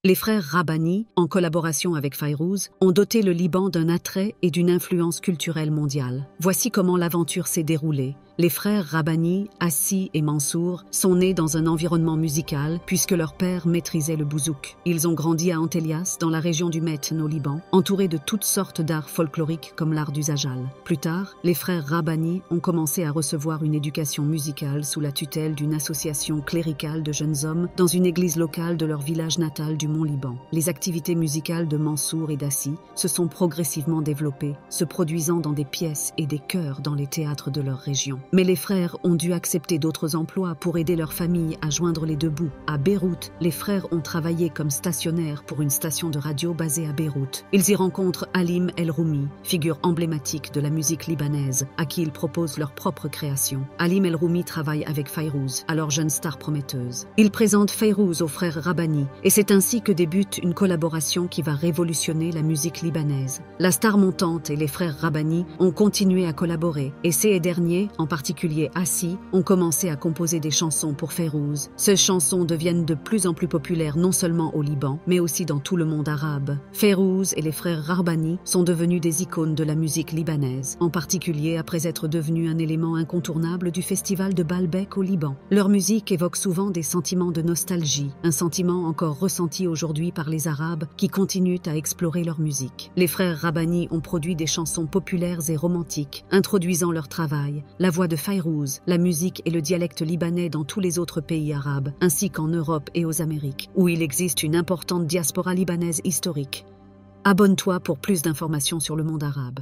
Les frères Rabbani, en collaboration avec Fayrouz, ont doté le Liban d'un attrait et d'une influence culturelle mondiale. Voici comment l'aventure s'est déroulée. Les frères Rabbani, Assi et Mansour, sont nés dans un environnement musical puisque leur père maîtrisait le bouzouk. Ils ont grandi à Antelias, dans la région du Metn au Liban, entourés de toutes sortes d'arts folkloriques comme l'art du zajal. Plus tard, les frères Rabbani ont commencé à recevoir une éducation musicale sous la tutelle d'une association cléricale de jeunes hommes dans une église locale de leur village natal du Mont-Liban. Les activités musicales de Mansour et d'Assi se sont progressivement développées, se produisant dans des pièces et des chœurs dans les théâtres de leur région. Mais les frères ont dû accepter d'autres emplois pour aider leur famille à joindre les deux bouts. À Beyrouth, les frères ont travaillé comme stationnaires pour une station de radio basée à Beyrouth. Ils y rencontrent Halim El Roumi, figure emblématique de la musique libanaise, à qui ils proposent leur propre création. Halim El Roumi travaille avec Fayrouz, alors jeune star prometteuse. Il présente Fayrouz aux frères Rabbani, et c'est ainsi que débute une collaboration qui va révolutionner la musique libanaise. La star montante et les frères Rabbani ont continué à collaborer, et ces derniers, en particulier Assi, ont commencé à composer des chansons pour Fayrouz. Ces chansons deviennent de plus en plus populaires non seulement au Liban, mais aussi dans tout le monde arabe. Fayrouz et les frères Rabbani sont devenus des icônes de la musique libanaise, en particulier après être devenus un élément incontournable du festival de Baalbek au Liban. Leur musique évoque souvent des sentiments de nostalgie, un sentiment encore ressenti aujourd'hui par les Arabes qui continuent à explorer leur musique. Les frères Rabbani ont produit des chansons populaires et romantiques, introduisant leur travail, la voix de Fayrouz, la musique et le dialecte libanais dans tous les autres pays arabes, ainsi qu'en Europe et aux Amériques, où il existe une importante diaspora libanaise historique. Abonne-toi pour plus d'informations sur le monde arabe.